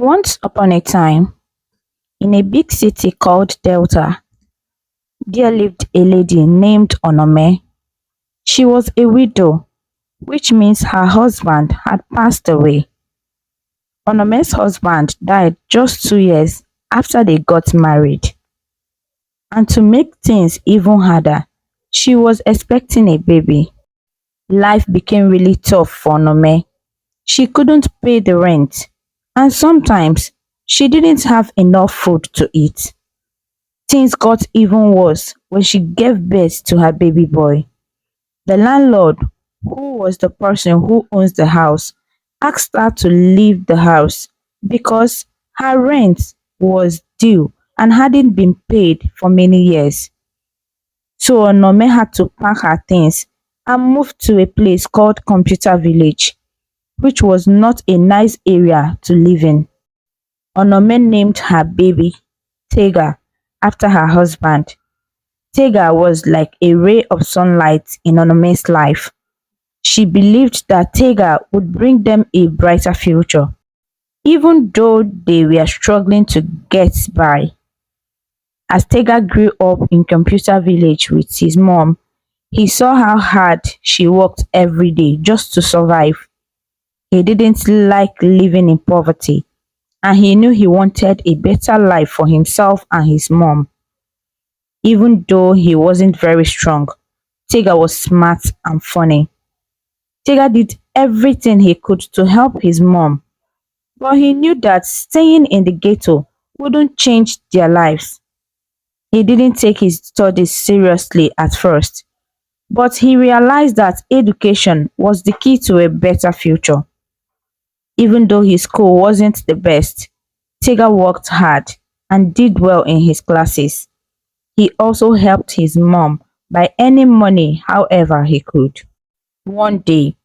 Once upon a time, in a big city called Delta, there lived a lady named Onome. She was a widow, which means her husband had passed away. Onome's husband died just 2 years after they got married. And to make things even harder, she was expecting a baby. Life became really tough for Onome. She couldn't pay the rent, and sometimes she didn't have enough food to eat. Things got even worse when she gave birth to her baby boy. The landlord, who was the person who owns the house, asked her to leave the house because her rent was due and hadn't been paid for many years. So Onome had to pack her things and move to a place called Computer Village, which was not a nice area to live in. Onome named her baby Tega after her husband. Tega was like a ray of sunlight in Onome's life. She believed that Tega would bring them a brighter future, even though they were struggling to get by. As Tega grew up in Computer Village with his mom, he saw how hard she worked every day just to survive. He didn't like living in poverty, and he knew he wanted a better life for himself and his mom. Even though he wasn't very strong, Tega was smart and funny. Tega did everything he could to help his mom, but he knew that staying in the ghetto wouldn't change their lives. He didn't take his studies seriously at first, but he realized that education was the key to a better future. Even though his school wasn't the best, Tega worked hard and did well in his classes. He also helped his mom by earning money however he could. One day,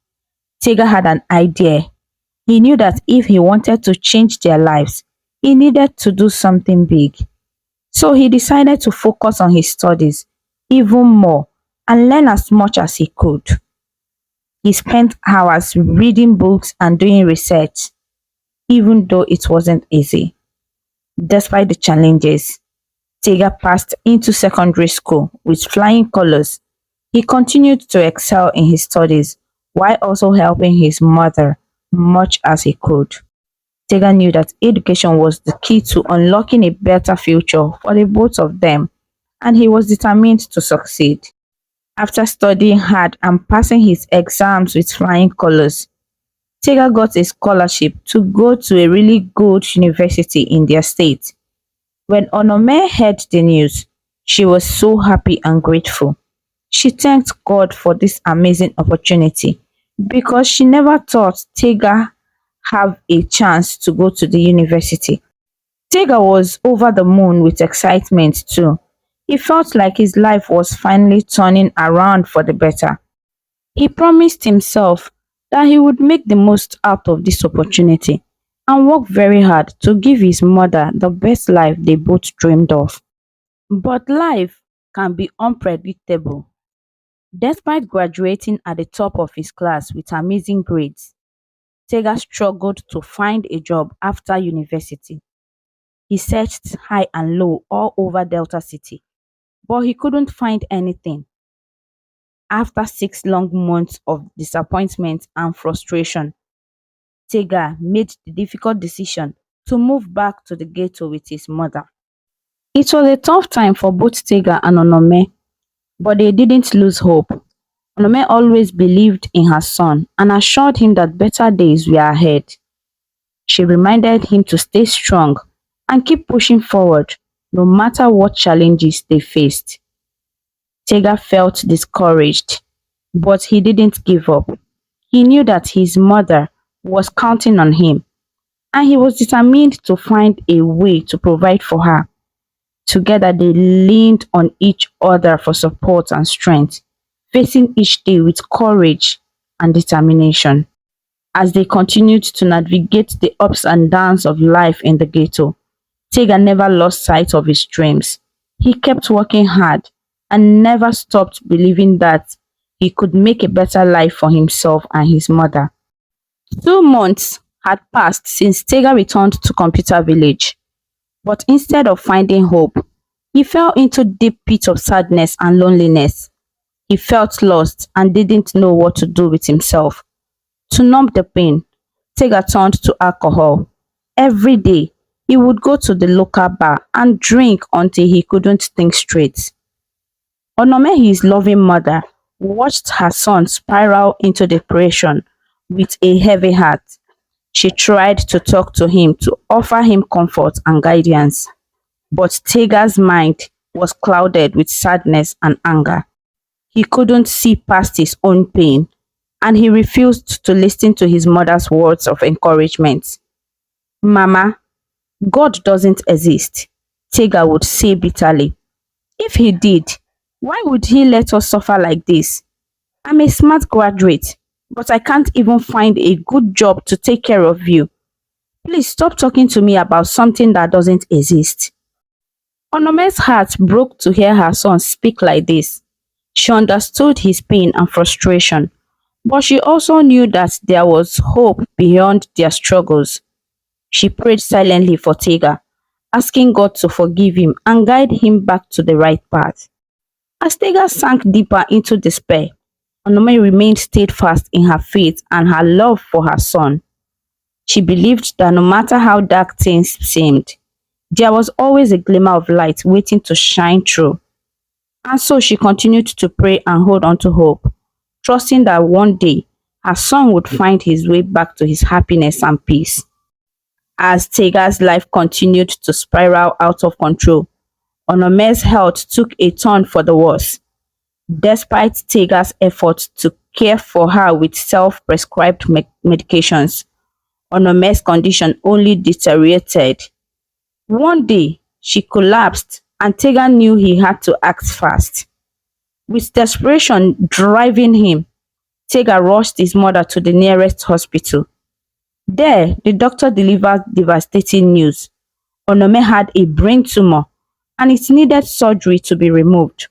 Tega had an idea. He knew that if he wanted to change their lives, he needed to do something big. So he decided to focus on his studies even more and learn as much as he could. He spent hours reading books and doing research, even though it wasn't easy. Despite the challenges, Tega passed into secondary school with flying colors. He continued to excel in his studies while also helping his mother much as he could. Tega knew that education was the key to unlocking a better future for the both of them, and he was determined to succeed. After studying hard and passing his exams with flying colors, Tega got a scholarship to go to a really good university in their state. When Onome heard the news, she was so happy and grateful. She thanked God for this amazing opportunity because she never thought Tega have a chance to go to the university. Tega was over the moon with excitement too. He felt like his life was finally turning around for the better. He promised himself that he would make the most out of this opportunity and work very hard to give his mother the best life they both dreamed of. But life can be unpredictable. Despite graduating at the top of his class with amazing grades, Tega struggled to find a job after university. He searched high and low all over Delta City, but he couldn't find anything. After 6 long months of disappointment and frustration, Tega made the difficult decision to move back to the ghetto with his mother. It was a tough time for both Tega and Onome, but they didn't lose hope. Onome always believed in her son and assured him that better days were ahead. She reminded him to stay strong and keep pushing forward no matter what challenges they faced. Tega felt discouraged, but he didn't give up. He knew that his mother was counting on him, and he was determined to find a way to provide for her. Together they leaned on each other for support and strength, facing each day with courage and determination. As they continued to navigate the ups and downs of life in the ghetto, Tega never lost sight of his dreams. He kept working hard and never stopped believing that he could make a better life for himself and his mother. 2 months had passed since Tega returned to Computer Village. But instead of finding hope, he fell into deep pit of sadness and loneliness. He felt lost and didn't know what to do with himself. To numb the pain, Tega turned to alcohol. Every day, he would go to the local bar and drink until he couldn't think straight. Onome, his loving mother, watched her son spiral into depression with a heavy heart. She tried to talk to him to offer him comfort and guidance, but Tega's mind was clouded with sadness and anger. He couldn't see past his own pain, and he refused to listen to his mother's words of encouragement. Mama, God doesn't exist, Tega would say bitterly. If he did, why would he let us suffer like this? I'm a smart graduate, but I can't even find a good job to take care of you. Please stop talking to me about something that doesn't exist. Onome's heart broke to hear her son speak like this. She understood his pain and frustration, but she also knew that there was hope beyond their struggles. She prayed silently for Tega, asking God to forgive him and guide him back to the right path. As Tega sank deeper into despair, Onome remained steadfast in her faith and her love for her son. She believed that no matter how dark things seemed, there was always a glimmer of light waiting to shine through. And so she continued to pray and hold on to hope, trusting that one day her son would find his way back to his happiness and peace. As Tega's life continued to spiral out of control, Onome's health took a turn for the worse. Despite Tega's efforts to care for her with self-prescribed medications, Onome's condition only deteriorated. One day, she collapsed and Tega knew he had to act fast. With desperation driving him, Tega rushed his mother to the nearest hospital. There, the doctor delivered devastating news. Onome had a brain tumor and it needed surgery to be removed.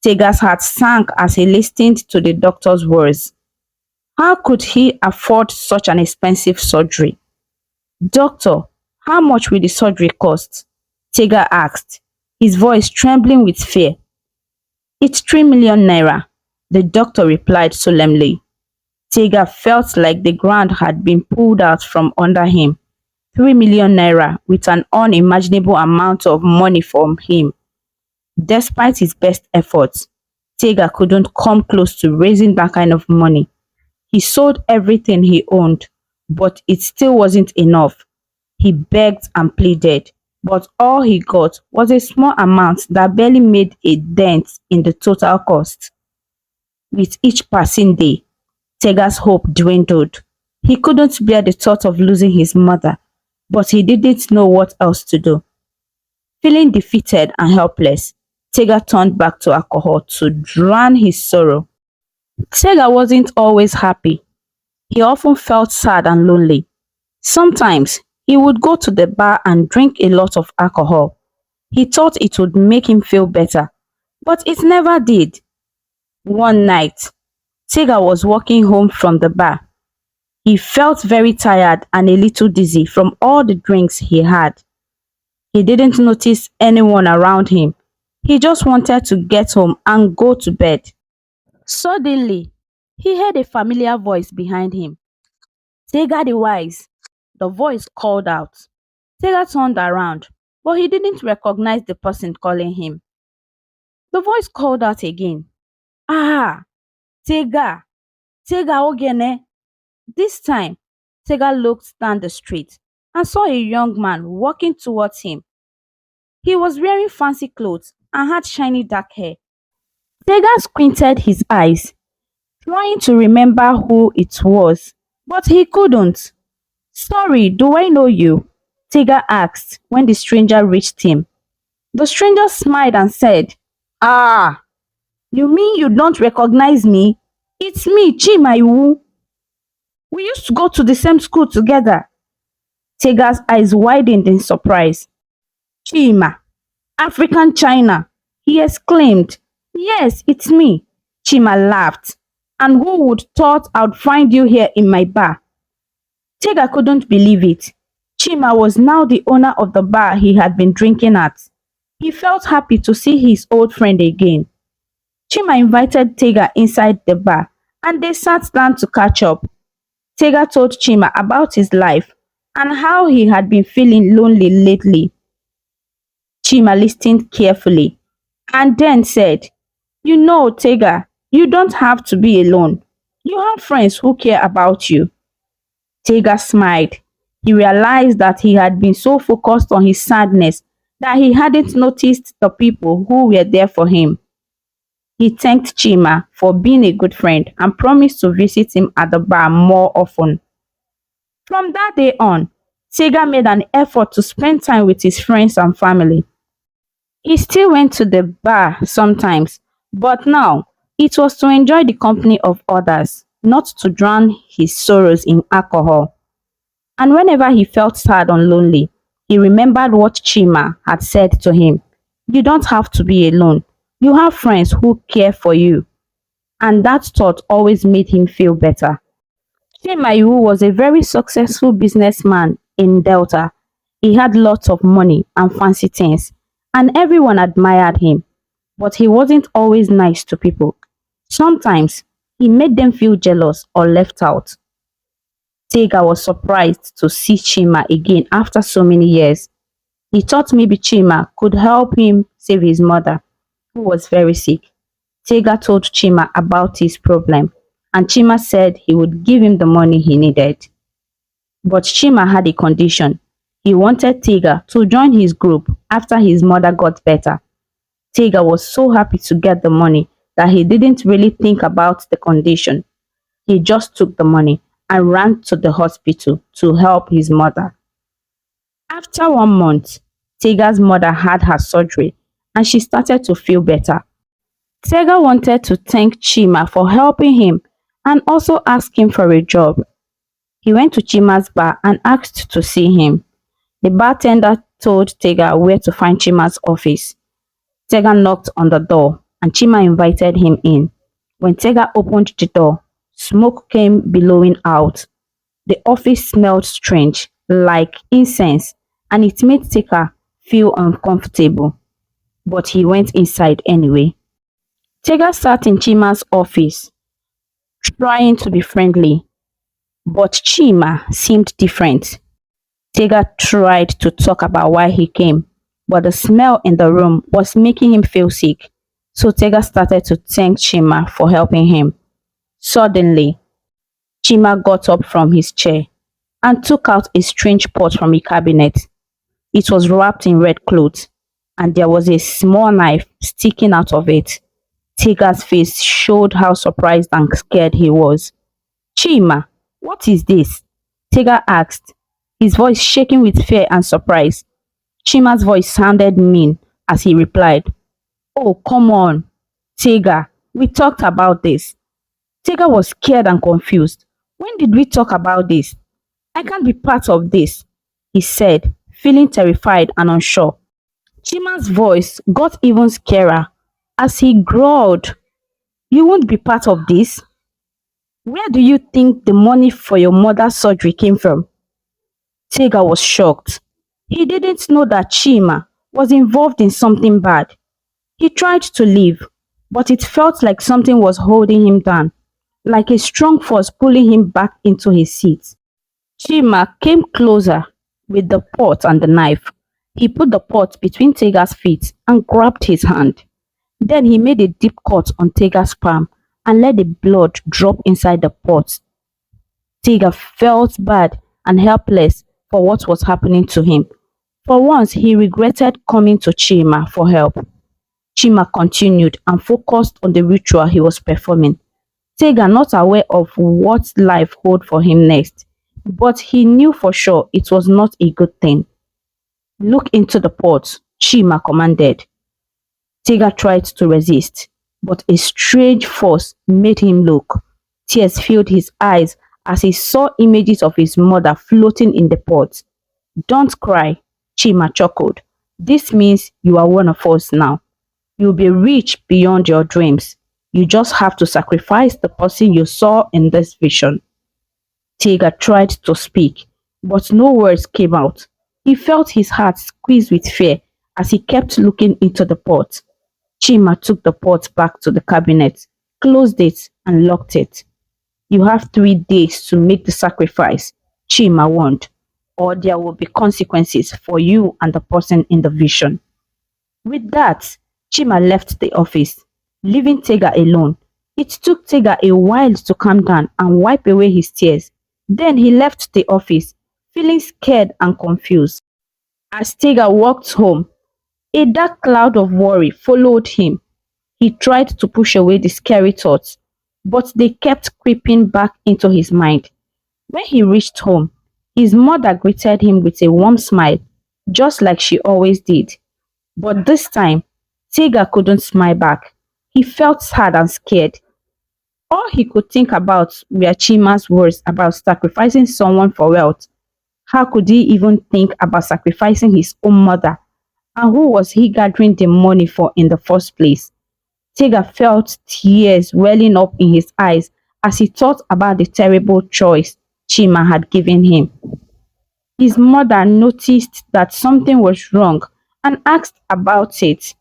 Tega's heart sank as he listened to the doctor's words. How could he afford such an expensive surgery? Doctor, how much will the surgery cost? Tega asked, his voice trembling with fear. It's 3 million naira, the doctor replied solemnly. Tega felt like the ground had been pulled out from under him. 3 million naira with an unimaginable amount of money from him. Despite his best efforts, Tega couldn't come close to raising that kind of money. He sold everything he owned, but it still wasn't enough. He begged and pleaded, but all he got was a small amount that barely made a dent in the total cost. With each passing day, Tega's hope dwindled. He couldn't bear the thought of losing his mother, but he didn't know what else to do. Feeling defeated and helpless, Tega turned back to alcohol to drown his sorrow. Tega wasn't always happy. He often felt sad and lonely. Sometimes he would go to the bar and drink a lot of alcohol. He thought it would make him feel better, but it never did. One night, Tega was walking home from the bar. He felt very tired and a little dizzy from all the drinks he had. He didn't notice anyone around him. He just wanted to get home and go to bed. Suddenly, he heard a familiar voice behind him. Tega the Wise, the voice called out. Tega turned around, but he didn't recognize the person calling him. The voice called out again. Ah, Tega, Tega Ogene. This time, Tega looked down the street and saw a young man walking towards him. He was wearing fancy clothes and had shiny dark hair. Tega squinted his eyes, trying to remember who it was, but he couldn't. Sorry, do I know you? Tega asked when the stranger reached him. The stranger smiled and said, Ah, you mean you don't recognize me? It's me, Chimaiwu. We used to go to the same school together. Tega's eyes widened in surprise. Chima, African China, he exclaimed. Yes, it's me. Chima laughed. And who would thought I'd find you here in my bar? Tega couldn't believe it. Chima was now the owner of the bar he had been drinking at. He felt happy to see his old friend again. Chima invited Tega inside the bar and they sat down to catch up. Tega told Chima about his life and how he had been feeling lonely lately. Chima listened carefully and then said, "You know, Tega, you don't have to be alone. You have friends who care about you." Tega smiled. He realized that he had been so focused on his sadness that he hadn't noticed the people who were there for him. He thanked Chima for being a good friend and promised to visit him at the bar more often. From that day on, Tega made an effort to spend time with his friends and family. He still went to the bar sometimes, but now it was to enjoy the company of others, not to drown his sorrows in alcohol. And whenever he felt sad or lonely, he remembered what Chima had said to him. "You don't have to be alone. You have friends who care for you." And that thought always made him feel better. Chimayu was a very successful businessman in Delta. He had lots of money and fancy things, and everyone admired him. But he wasn't always nice to people. Sometimes he made them feel jealous or left out. Tega was surprised to see Chima again after so many years. He thought maybe Chima could help him save his mother, who was very sick. Tega told Chima about his problem, and Chima said he would give him the money he needed. But Chima had a condition. He wanted Tega to join his group after his mother got better. Tega was so happy to get the money that he didn't really think about the condition. He just took the money and ran to the hospital to help his mother. After 1 month, Tega's mother had her surgery and she started to feel better. Tega wanted to thank Chima for helping him and also ask him for a job. He went to Chima's bar and asked to see him. The bartender told Tega where to find Chima's office. Tega knocked on the door and Chima invited him in. When Tega opened the door, smoke came billowing out. The office smelled strange, like incense, and it made Tega feel uncomfortable. But he went inside anyway. Tega sat in Chima's office, trying to be friendly, but Chima seemed different. Tega tried to talk about why he came, but the smell in the room was making him feel sick. So Tega started to thank Chima for helping him. Suddenly, Chima got up from his chair and took out a strange pot from a cabinet. It was wrapped in red cloth, and there was a small knife sticking out of it. Tega's face showed how surprised and scared he was. "Chima, what is this?" Tega asked, his voice shaking with fear and surprise. Chima's voice sounded mean as he replied, "Oh, come on, Tega, we talked about this." Tega was scared and confused. "When did we talk about this? I can't be part of this," he said, feeling terrified and unsure. Chima's voice got even scarier as he growled, "You won't be part of this? Where do you think the money for your mother's surgery came from?" Tega was shocked. He didn't know that Chima was involved in something bad. He tried to leave, but it felt like something was holding him down, like a strong force pulling him back into his seat. Chima came closer with the pot and the knife. He put the pot between Tega's feet and grabbed his hand. Then he made a deep cut on Tega's palm and let the blood drop inside the pot. Tega felt bad and helpless for what was happening to him. For once, he regretted coming to Chima for help. Chima continued and focused on the ritual he was performing. Tega not aware of what life held for him next, but he knew for sure it was not a good thing. "Look into the pot," Chima commanded. Tega tried to resist, but a strange force made him look. Tears filled his eyes as he saw images of his mother floating in the pot. "Don't cry," Chima chuckled. "This means you are one of us now. You'll be rich beyond your dreams. You just have to sacrifice the person you saw in this vision." Tega tried to speak, but no words came out. He felt his heart squeeze with fear as he kept looking into the pot. Chima took the pot back to the cabinet, closed it, and locked it. You have 3 days to make the sacrifice, Chima warned, or there will be consequences for you and the person in the vision. With that, Chima left the office, leaving Tega alone. It took Tega a while to calm down and wipe away his tears. Then he left the office, feeling scared and confused. As Tega walked home, a dark cloud of worry followed him. He tried to push away the scary thoughts, but they kept creeping back into his mind. When he reached home, his mother greeted him with a warm smile, just like she always did. But this time, Tega couldn't smile back. He felt sad and scared. All he could think about were Chima's words about sacrificing someone for wealth. How could he even think about sacrificing his own mother? And who was he gathering the money for in the first place? Tega felt tears welling up in his eyes as he thought about the terrible choice Chima had given him. His mother noticed that something was wrong and asked about it,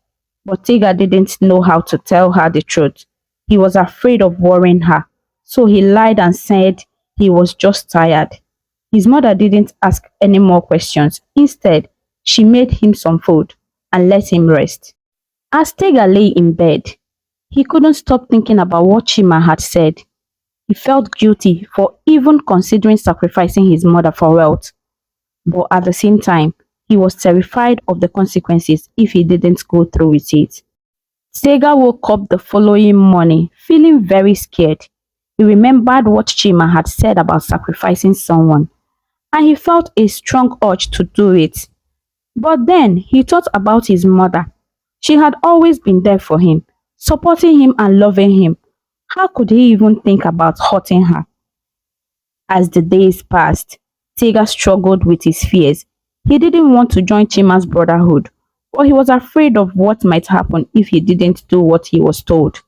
but Tega didn't know how to tell her the truth. He was afraid of worrying her, so he lied and said he was just tired. His mother didn't ask any more questions. Instead, she made him some food and let him rest. As Tega lay in bed, he couldn't stop thinking about what Chima had said. He felt guilty for even considering sacrificing his mother for wealth, but at the same time, he was terrified of the consequences if he didn't go through with it. Tega woke up the following morning feeling very scared. He remembered what Chima had said about sacrificing someone, and he felt a strong urge to do it. But then he thought about his mother. She had always been there for him, supporting him and loving him. How could he even think about hurting her? As the days passed, Tega struggled with his fears. He didn't want to join Chima's brotherhood, but he was afraid of what might happen if he didn't do what he was told.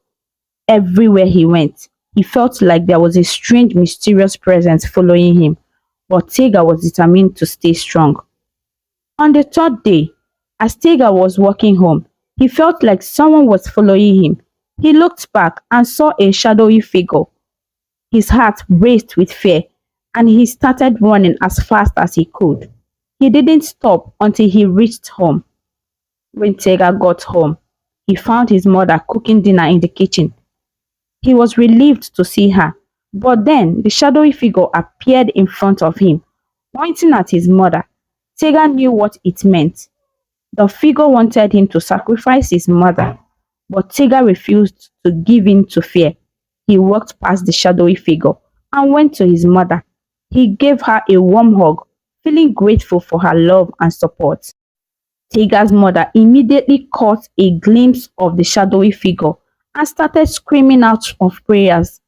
Everywhere he went, he felt like there was a strange, mysterious presence following him, but Tega was determined to stay strong. On the third day, as Tega was walking home, he felt like someone was following him. He looked back and saw a shadowy figure. His heart raced with fear, and he started running as fast as he could. He didn't stop until he reached home. When Tega got home, he found his mother cooking dinner in the kitchen. He was relieved to see her, but then the shadowy figure appeared in front of him, pointing at his mother. Tega knew what it meant. The figure wanted him to sacrifice his mother, but Tega refused to give in to fear. He walked past the shadowy figure and went to his mother. He gave her a warm hug, feeling grateful for her love and support. Tega's mother immediately caught a glimpse of the shadowy figure and started screaming out of prayers.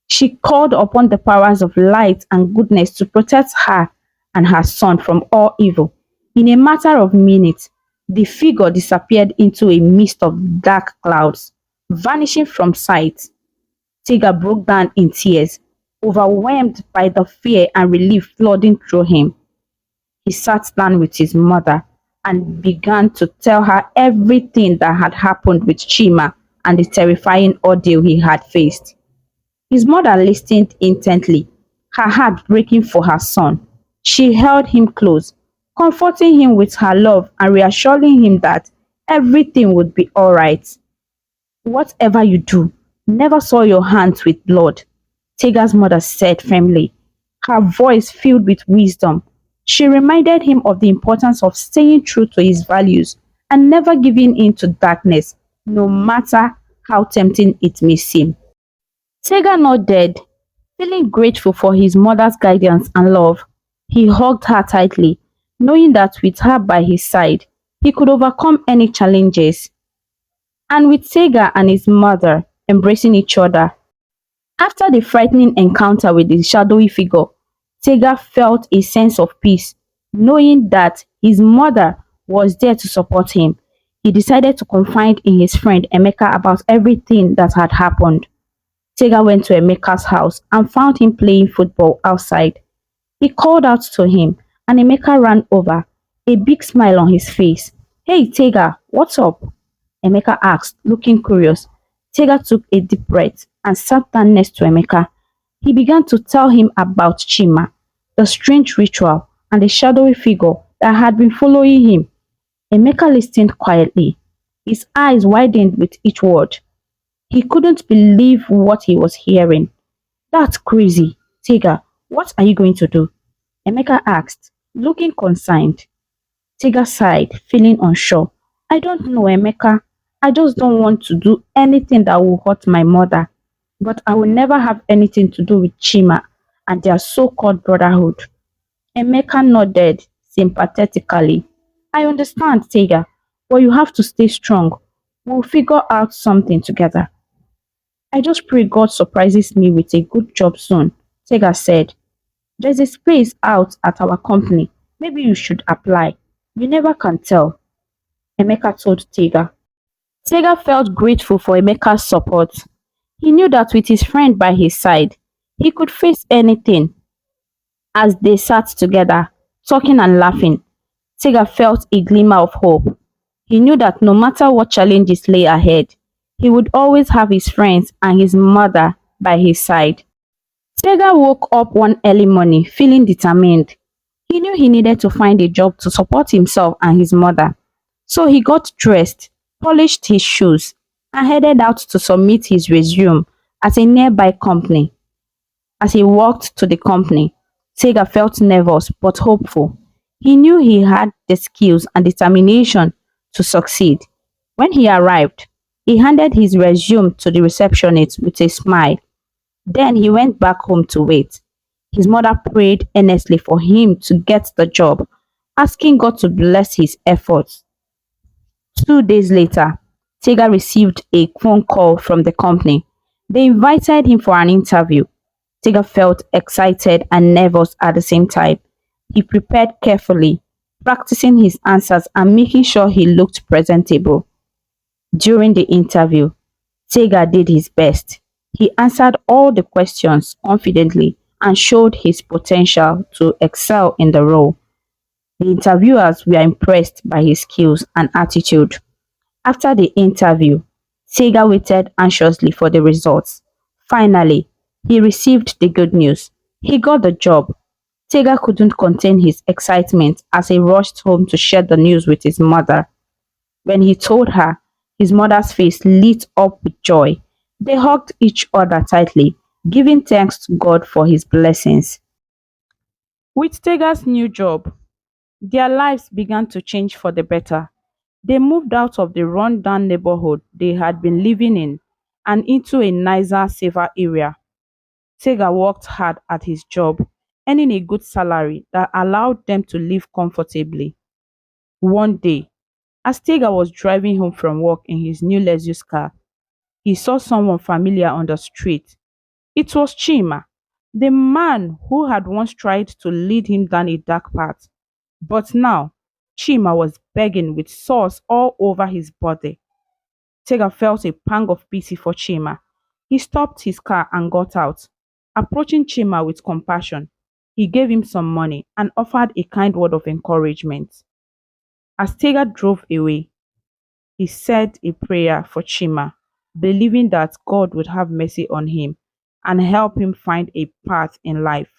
She called upon the powers of light and goodness to protect her and her son from all evil. In a matter of minutes, the figure disappeared into a mist of dark clouds, vanishing from sight. Tega broke down in tears, overwhelmed by the fear and relief flooding through him. He sat down with his mother and began to tell her everything that had happened with Chima and the terrifying ordeal he had faced. His mother listened intently, her heart breaking for her son. She held him close, comforting him with her love and reassuring him that everything would be all right. Whatever you do, never soil your hands with blood, Tega's mother said firmly, her voice filled with wisdom. She reminded him of the importance of staying true to his values and never giving in to darkness, no matter how tempting it may seem. Tega nodded, feeling grateful for his mother's guidance and love. He hugged her tightly, knowing that with her by his side, he could overcome any challenges. And with Tega and his mother embracing each other, after the frightening encounter with the shadowy figure, Tega felt a sense of peace, knowing that his mother was there to support him. He decided to confide in his friend Amaka about everything that had happened. Tega went to Emeka's house and found him playing football outside. He called out to him, and Emeka ran over, a big smile on his face. "Hey Tega, what's up?" Emeka asked, looking curious. Tega took a deep breath and sat down next to Emeka. He began to tell him about Chima, the strange ritual, and the shadowy figure that had been following him. Emeka listened quietly. His eyes widened with each word. He couldn't believe what he was hearing. "That's crazy. Tega, what are you going to do?" Emeka asked, looking concerned. Tega sighed, feeling unsure. "I don't know, Emeka. I just don't want to do anything that will hurt my mother. But I will never have anything to do with Chima and their so-called brotherhood." Emeka nodded sympathetically. "I understand, Tega, but you have to stay strong. We'll figure out something together." "I just pray God surprises me with a good job soon," Tega said. "There's a space out at our company. Maybe you should apply. You never can tell," Emeka told Tega. Tega felt grateful for Emeka's support. He knew that with his friend by his side, he could face anything. As they sat together, talking and laughing, Tega felt a glimmer of hope. He knew that no matter what challenges lay ahead, he would always have his friends and his mother by his side. Tega woke up one early morning feeling determined. He knew he needed to find a job to support himself and his mother. So he got dressed, polished his shoes, and headed out to submit his resume at a nearby company. As he walked to the company, Tega felt nervous but hopeful. He knew he had the skills and determination to succeed. When he arrived, he handed his resume to the receptionist with a smile. Then he went back home to wait. His mother prayed earnestly for him to get the job, asking God to bless his efforts. 2 days later, Tega received a phone call from the company. They invited him for an interview. Tega felt excited and nervous at the same time. He prepared carefully, practicing his answers and making sure he looked presentable. During the interview, Tega did his best. He answered all the questions confidently and showed his potential to excel in the role. The interviewers were impressed by his skills and attitude. After the interview, Tega waited anxiously for the results. Finally, he received the good news. He got the job. Tega couldn't contain his excitement as he rushed home to share the news with his mother. When he told her, his mother's face lit up with joy. They hugged each other tightly, giving thanks to God for his blessings. With Tega's new job, their lives began to change for the better. They moved out of the run-down neighborhood they had been living in and into a nicer, safer area. Tega worked hard at his job, earning a good salary that allowed them to live comfortably. One day, as Tega was driving home from work in his new Lexus car, he saw someone familiar on the street. It was Chima, the man who had once tried to lead him down a dark path. But now, Chima was begging with sores all over his body. Tega felt a pang of pity for Chima. He stopped his car and got out. Approaching Chima with compassion, he gave him some money and offered a kind word of encouragement. As Tega drove away, he said a prayer for Chima, believing that God would have mercy on him and help him find a path in life.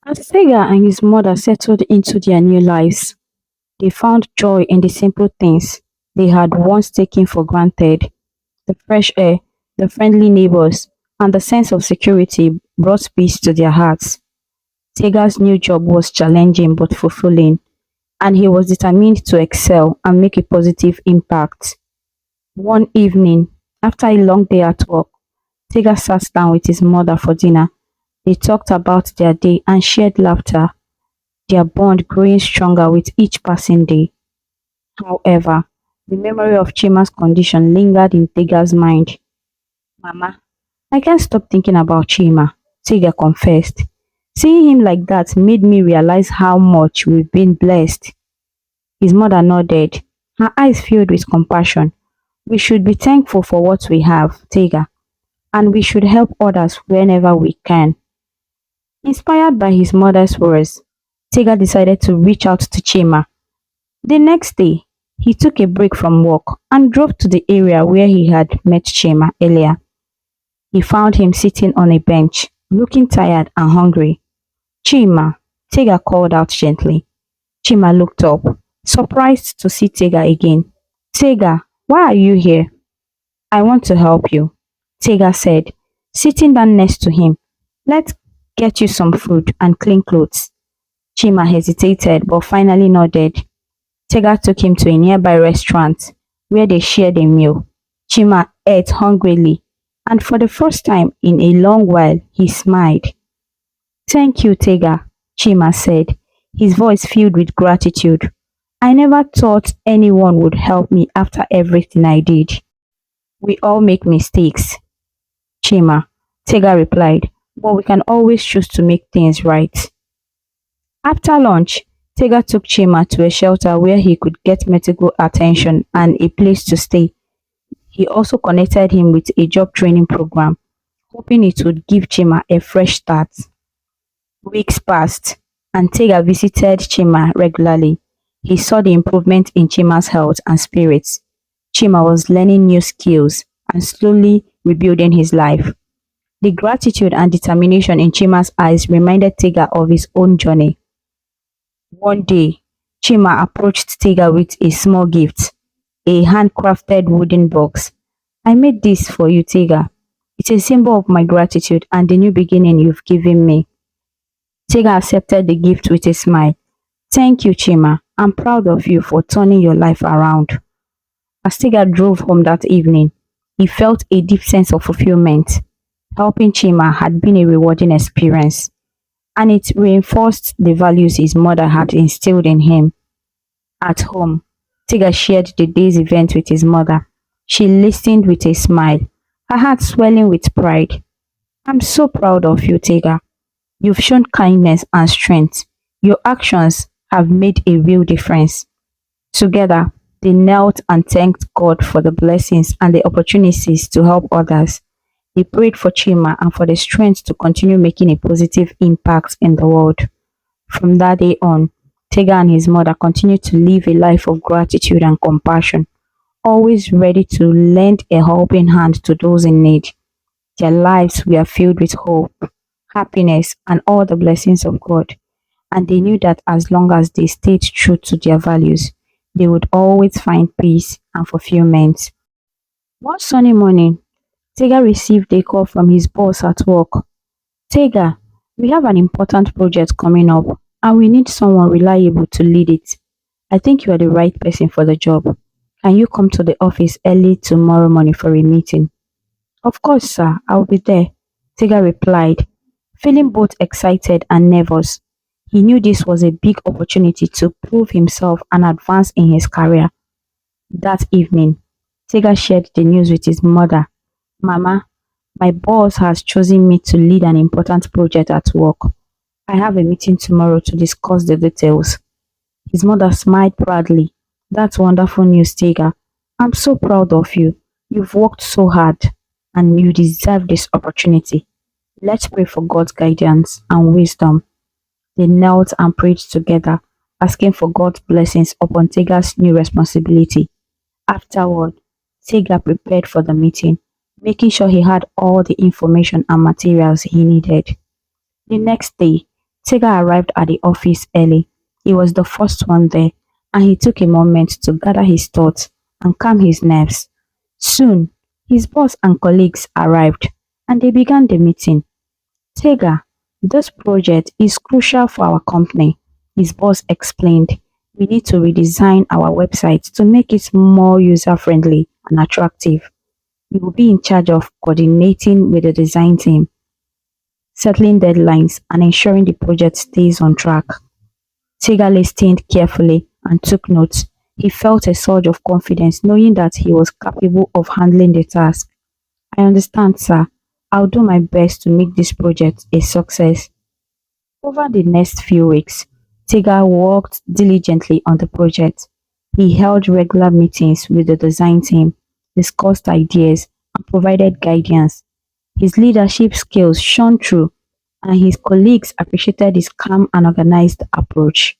As Tega and his mother settled into their new lives, they found joy in the simple things they had once taken for granted. The fresh air, the friendly neighbors, and the sense of security brought peace to their hearts. Tega's new job was challenging but fulfilling, and he was determined to excel and make a positive impact. One evening, after a long day at work, Tega sat down with his mother for dinner. They talked about their day and shared laughter, their bond growing stronger with each passing day. However, the memory of Chima's condition lingered in Tega's mind. "Mama, I can't stop thinking about Chima," Tega confessed. "Seeing him like that made me realize how much we've been blessed." His mother nodded, her eyes filled with compassion. "We should be thankful for what we have, Tega. and we should help others whenever we can. Inspired by his mother's words, Tega decided to reach out to Chima. The next day, he took a break from work and drove to the area where he had met Chima earlier. He found him sitting on a bench, looking tired and hungry. Chima, Tega called out gently. Chima looked up, surprised to see Tega again. Tega, why are you here? I want to help you, Tega said, sitting down next to him. Let's get you some food and clean clothes. Chima hesitated but finally nodded. Tega took him to a nearby restaurant where they shared a meal. Chima ate hungrily, and for the first time in a long while, he smiled. Thank you, Tega, Chima said, his voice filled with gratitude. I never thought anyone would help me after everything I did. We all make mistakes, Chima, Tega replied, but we can always choose to make things right. After lunch, Tega took Chima to a shelter where he could get medical attention and a place to stay. He also connected him with a job training program, hoping it would give Chima a fresh start. Weeks passed, and Tega visited Chima regularly. He saw the improvement in Chima's health and spirits. Chima was learning new skills and slowly rebuilding his life. The gratitude and determination in Chima's eyes reminded Tega of his own journey. One day, Chima approached Tega with a small gift, a handcrafted wooden box. I made this for you, Tega. It's a symbol of my gratitude and the new beginning you've given me. Tega accepted the gift with a smile. Thank you, Chima. I'm proud of you for turning your life around. As Tega drove home that evening, he felt a deep sense of fulfillment. Helping Chima had been a rewarding experience, and it reinforced the values his mother had instilled in him. At home, Tega shared the day's event with his mother. She listened with a smile, her heart swelling with pride. I'm so proud of you, Tega. You've shown kindness and strength. Your actions have made a real difference. Together, they knelt and thanked God for the blessings and the opportunities to help others. They prayed for Chima and for the strength to continue making a positive impact in the world. From that day on, Tega and his mother continued to live a life of gratitude and compassion, always ready to lend a helping hand to those in need. Their lives were filled with hope, happiness, and all the blessings of God, and they knew that as long as they stayed true to their values, they would always find peace and fulfillment. One sunny morning, Tega received a call from his boss at work. Tega, we have an important project coming up and we need someone reliable to lead it. I think you are the right person for the job. Can you come to the office early tomorrow morning for a meeting? Of course, sir, I'll be there, Tega replied, feeling both excited and nervous. He knew this was a big opportunity to prove himself and advance in his career. That evening, Tega shared the news with his mother. Mama, my boss has chosen me to lead an important project at work. I have a meeting tomorrow to discuss the details. His mother smiled proudly. That's wonderful news, Tega. I'm so proud of you. You've worked so hard and you deserve this opportunity. Let's pray for God's guidance and wisdom. They knelt and prayed together, asking for God's blessings upon Tega's new responsibility. Afterward, Tega prepared for the meeting, making sure he had all the information and materials he needed. The next day, Tega arrived at the office early. He was the first one there, and he took a moment to gather his thoughts and calm his nerves. Soon, his boss and colleagues arrived, and they began the meeting. Tega, this project is crucial for our company, his boss explained. We need to redesign our website to make it more user-friendly and attractive. You will be in charge of coordinating with the design team, settling deadlines, and ensuring the project stays on track. Tega listened carefully and took notes. He felt a surge of confidence knowing that he was capable of handling the task. I understand, sir. I'll do my best to make this project a success. Over the next few weeks, Tega worked diligently on the project. He held regular meetings with the design team, discussed ideas, and provided guidance. His leadership skills shone through, and his colleagues appreciated his calm and organized approach.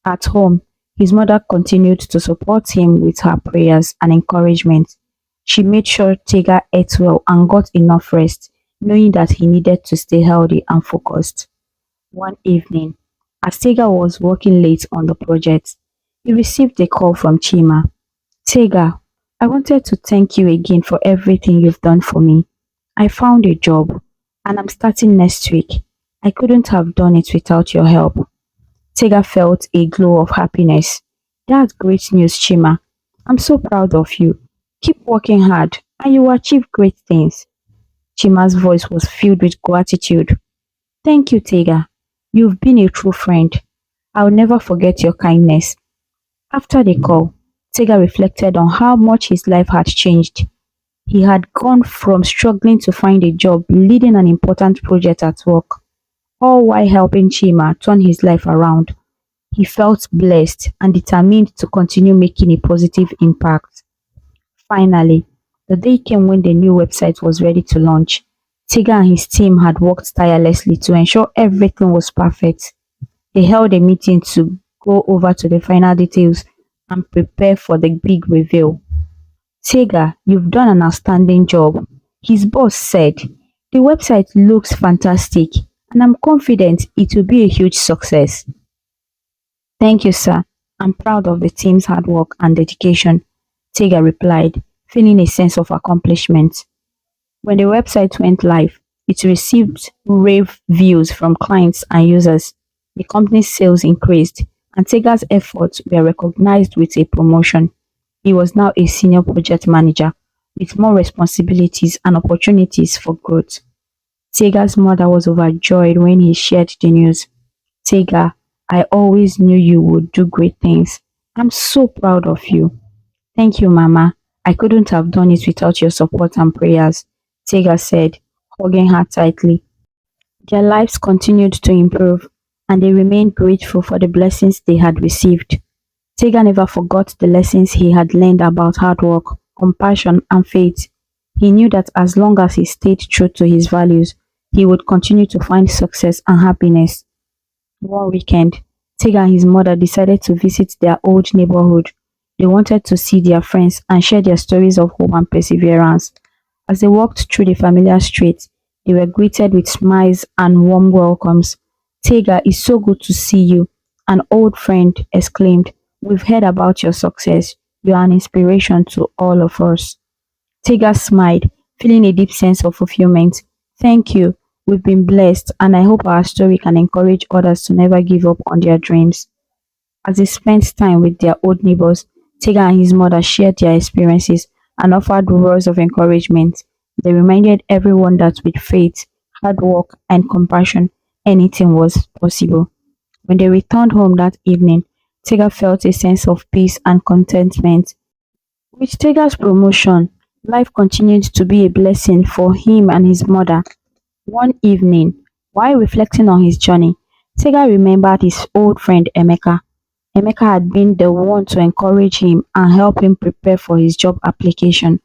At home, his mother continued to support him with her prayers and encouragement. She made sure Tega ate well and got enough rest, knowing that he needed to stay healthy and focused. One evening, as Tega was working late on the project, he received a call from Chima. Tega, I wanted to thank you again for everything you've done for me. I found a job and I'm starting next week. I couldn't have done it without your help. Tega felt a glow of happiness. That's great news, Chima. I'm so proud of you. Keep working hard and you will achieve great things. Chima's voice was filled with gratitude. Thank you, Tega. You've been a true friend. I'll never forget your kindness. After the call, Tega reflected on how much his life had changed. He had gone from struggling to find a job, leading an important project at work, all while helping Chima turn his life around. He felt blessed and determined to continue making a positive impact. Finally, the day came when the new website was ready to launch. Tega and his team had worked tirelessly to ensure everything was perfect. They held a meeting to go over to the final details and prepare for the big reveal. Tega, you've done an outstanding job, his boss said. The website looks fantastic and I'm confident it will be a huge success. Thank you, sir. I'm proud of the team's hard work and dedication, Tega replied, feeling a sense of accomplishment. When the website went live, it received rave views from clients and users. The company's sales increased, and Tega's efforts were recognized with a promotion. He was now a senior project manager with more responsibilities and opportunities for growth. Tega's mother was overjoyed when he shared the news. Tega, I always knew you would do great things. I'm so proud of you. Thank you, Mama. I couldn't have done it without your support and prayers, Tega said, hugging her tightly. Their lives continued to improve, and they remained grateful for the blessings they had received. Tega never forgot the lessons he had learned about hard work, compassion, and faith. He knew that as long as he stayed true to his values, he would continue to find success and happiness. One weekend, Tega and his mother decided to visit their old neighborhood. They wanted to see their friends and share their stories of hope and perseverance. As they walked through the familiar streets, they were greeted with smiles and warm welcomes. Tega, it's so good to see you, an old friend exclaimed. We've heard about your success. You are an inspiration to all of us. Tega smiled, feeling a deep sense of fulfillment. Thank you. We've been blessed, and I hope our story can encourage others to never give up on their dreams. As they spent time with their old neighbors, Tega and his mother shared their experiences and offered words of encouragement. They reminded everyone that with faith, hard work, and compassion, anything was possible. When they returned home that evening, Tega felt a sense of peace and contentment. With Tega's promotion, life continued to be a blessing for him and his mother. One evening, while reflecting on his journey, Tega remembered his old friend Emeka. Emeka had been the one to encourage him and help him prepare for his job application.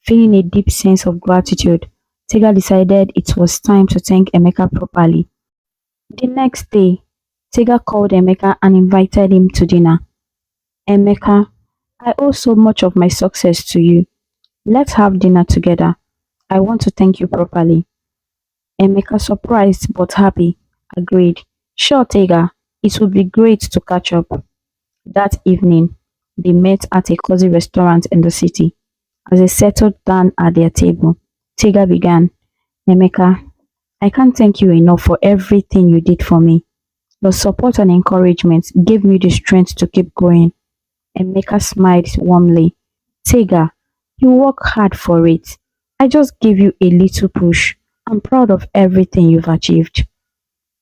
Feeling a deep sense of gratitude, Tega decided it was time to thank Emeka properly. The next day, Tega called Emeka and invited him to dinner. Emeka, I owe so much of my success to you. Let's have dinner together. I want to thank you properly. Emeka, surprised but happy, agreed. Sure, Tega, it would be great to catch up. That evening, they met at a cozy restaurant in the city. As they settled down at their table, Tega began, Emeka, I can't thank you enough for everything you did for me. Your support and encouragement gave me the strength to keep going. Emeka smiled warmly. Tega, you work hard for it. I just gave you a little push. I'm proud of everything you've achieved.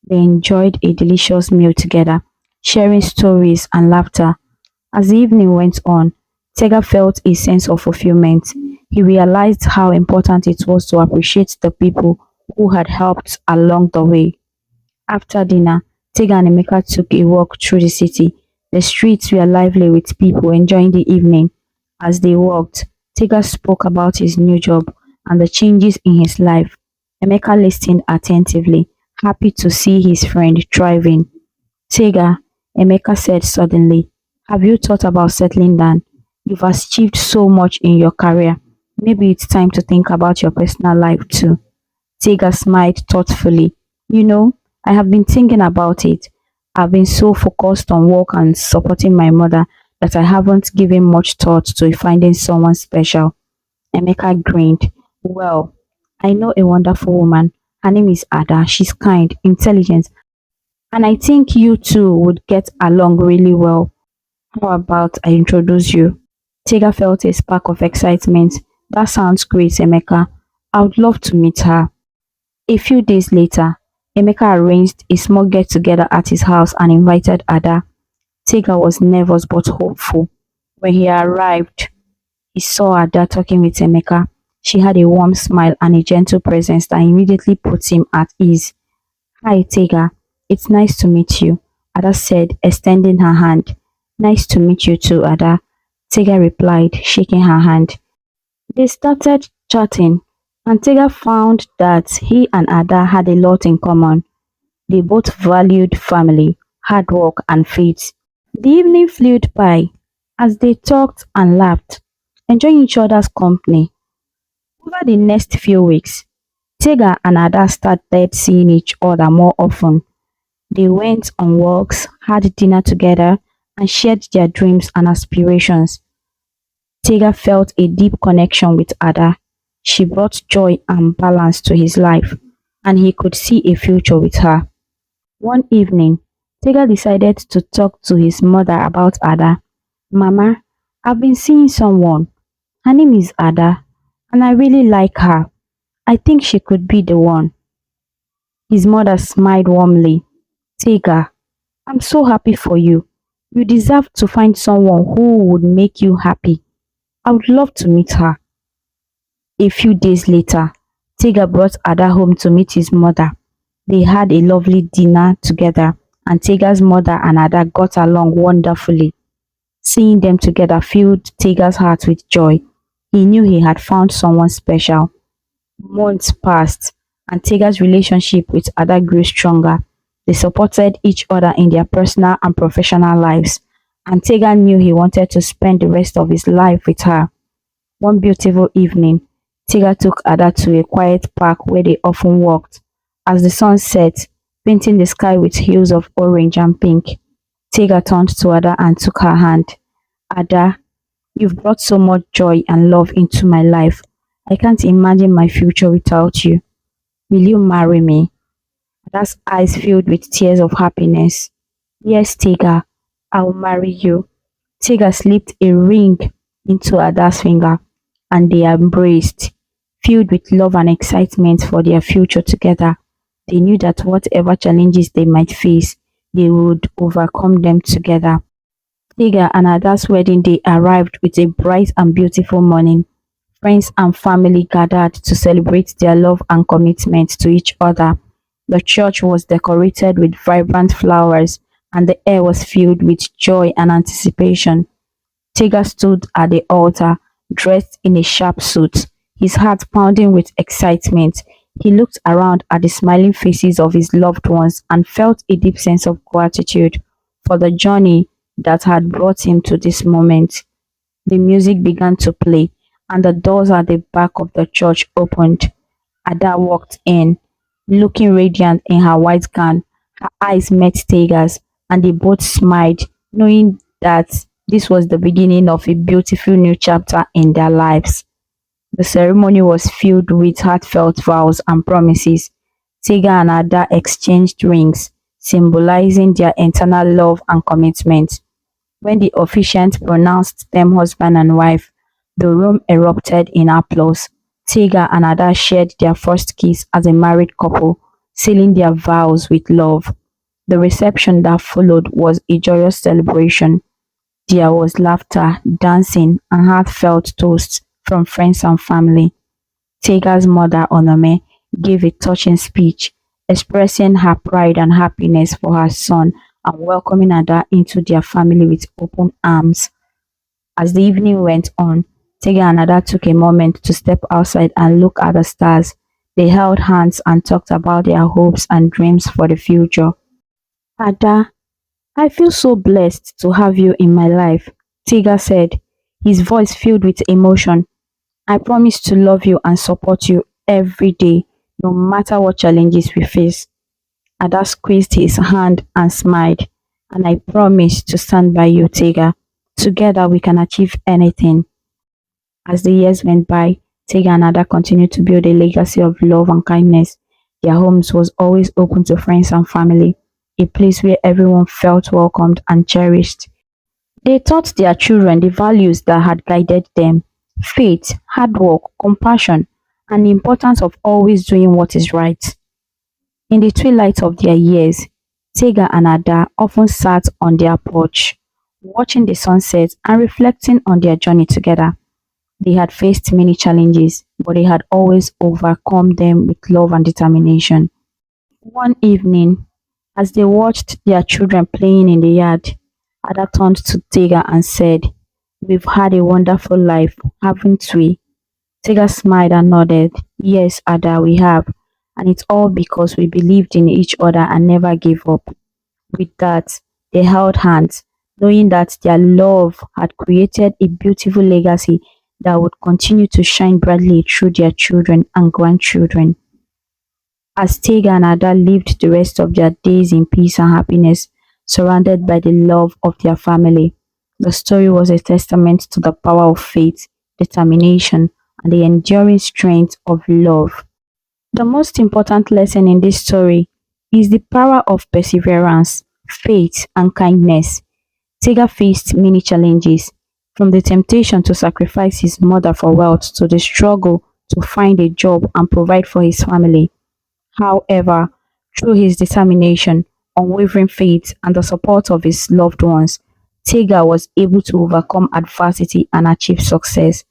They enjoyed a delicious meal together, sharing stories and laughter. As the evening went on, Tega felt a sense of fulfillment. He realized how important it was to appreciate the people who had helped along the way. After dinner, Tega and Emeka took a walk through the city. The streets were lively with people enjoying the evening. As they walked, Tega spoke about his new job, and the changes in his life. Emeka listened attentively, happy to see his friend thriving. Tega, Emeka said suddenly, have you thought about settling down? You've achieved so much in your career. Maybe it's time to think about your personal life too. Tega smiled thoughtfully. You know, I have been thinking about it. I've been so focused on work and supporting my mother that I haven't given much thought to finding someone special. Emeka grinned. Well, I know a wonderful woman. Her name is Ada. She's kind, intelligent, and I think you two would get along really well. How about I introduce you? Tega felt a spark of excitement. That sounds great, Emeka. I would love to meet her. A few days later, Emeka arranged a small get together at his house and invited Ada. Tega was nervous but hopeful. When he arrived, he saw Ada talking with Emeka. She had a warm smile and a gentle presence that immediately put him at ease. Hi, Tega. It's nice to meet you, Ada said, extending her hand. Nice to meet you too, Ada, Tega replied, shaking her hand. They started chatting, and Tega found that he and Ada had a lot in common. They both valued family, hard work, and faith. The evening flew by as they talked and laughed, enjoying each other's company. Over the next few weeks, Tega and Ada started seeing each other more often. They went on walks, had dinner together, and shared their dreams and aspirations. Tega felt a deep connection with Ada. She brought joy and balance to his life, and he could see a future with her. One evening, Tega decided to talk to his mother about Ada. Mama, I've been seeing someone. Her name is Ada, and I really like her. I think she could be the one. His mother smiled warmly. Tega, I'm so happy for you. You deserve to find someone who would make you happy. I would love to meet her. A few days later, Tega brought Ada home to meet his mother. They had a lovely dinner together, and Tega's mother and Ada got along wonderfully. Seeing them together filled Tega's heart with joy. He knew he had found someone special. Months passed, and Tega's relationship with Ada grew stronger. They supported each other in their personal and professional lives, and Tega knew he wanted to spend the rest of his life with her. One beautiful evening, Tega took Ada to a quiet park where they often walked. As the sun set, painting the sky with hues of orange and pink, Tega turned to Ada and took her hand. Ada, you've brought so much joy and love into my life. I can't imagine my future without you. Will you marry me? Ada's eyes filled with tears of happiness. Yes, Tega, I'll marry you. Tega slipped a ring into Ada's finger, and they embraced, filled with love and excitement for their future together. They knew that whatever challenges they might face, they would overcome them together. Tega and Ada's wedding day arrived with a bright and beautiful morning. Friends and family gathered to celebrate their love and commitment to each other. The church was decorated with vibrant flowers, and the air was filled with joy and anticipation. Tega stood at the altar, dressed in a sharp suit, his heart pounding with excitement. He looked around at the smiling faces of his loved ones and felt a deep sense of gratitude for the journey that had brought him to this moment. The music began to play, and the doors at the back of the church opened. Ada walked in, looking radiant in her white gown. Her eyes met Tega's, and they both smiled, knowing that this was the beginning of a beautiful new chapter in their lives. The ceremony was filled with heartfelt vows and promises. Tega and Ada exchanged rings, symbolizing their eternal love and commitment. When the officiant pronounced them husband and wife, the room erupted in applause. Tega and Ada shared their first kiss as a married couple, sealing their vows with love. The reception that followed was a joyous celebration. There was laughter, dancing, and heartfelt toasts from friends and family. Tega's mother, Onome, gave a touching speech, expressing her pride and happiness for her son and welcoming Ada into their family with open arms. As the evening went on, Tega and Ada took a moment to step outside and look at the stars. They held hands and talked about their hopes and dreams for the future. Ada, I feel so blessed to have you in my life, Tega said, his voice filled with emotion. I promise to love you and support you every day, no matter what challenges we face. Ada squeezed his hand and smiled. And I promise to stand by you, Tega. Together we can achieve anything. As the years went by, Tega and Ada continued to build a legacy of love and kindness. Their homes was always open to friends and family, a place where everyone felt welcomed and cherished. They taught their children the values that had guided them: faith, hard work, compassion, and the importance of always doing what is right. In the twilight of their years, Tega and Ada often sat on their porch, watching the sunset and reflecting on their journey together. They had faced many challenges, but they had always overcome them with love and determination. One evening, as they watched their children playing in the yard, Ada turned to Tega and said, "We've had a wonderful life, haven't we?" Tega smiled and nodded. "Yes, Ada, we have. And it's all because we believed in each other and never gave up." With that, they held hands, knowing that their love had created a beautiful legacy that would continue to shine brightly through their children and grandchildren. As Tega and Ada lived the rest of their days in peace and happiness, surrounded by the love of their family, the story was a testament to the power of faith, determination, and the enduring strength of love. The most important lesson in this story is the power of perseverance, faith, and kindness. Tega faced many challenges, from the temptation to sacrifice his mother for wealth to the struggle to find a job and provide for his family. However, through his determination, unwavering faith, and the support of his loved ones, Tega was able to overcome adversity and achieve success.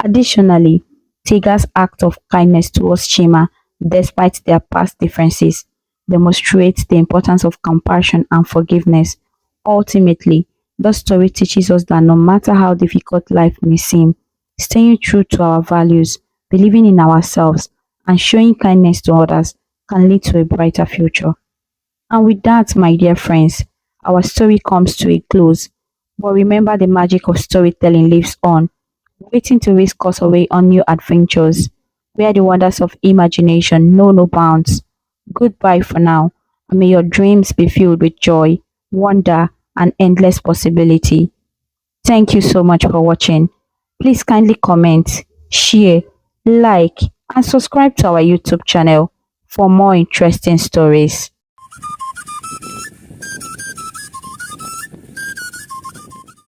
Additionally, Tega's act of kindness towards Chima, despite their past differences, demonstrates the importance of compassion and forgiveness. Ultimately, the story teaches us that no matter how difficult life may seem, staying true to our values, believing in ourselves, and showing kindness to others can lead to a brighter future. And with that, my dear friends, our story comes to a close. But remember, the magic of storytelling lives on, waiting to whisk us away on new adventures, where the wonders of imagination know no bounds. Goodbye for now, and may your dreams be filled with joy, wonder, and endless possibility. Thank you so much for watching. Please kindly comment, share, like, and subscribe to our YouTube channel for more interesting stories.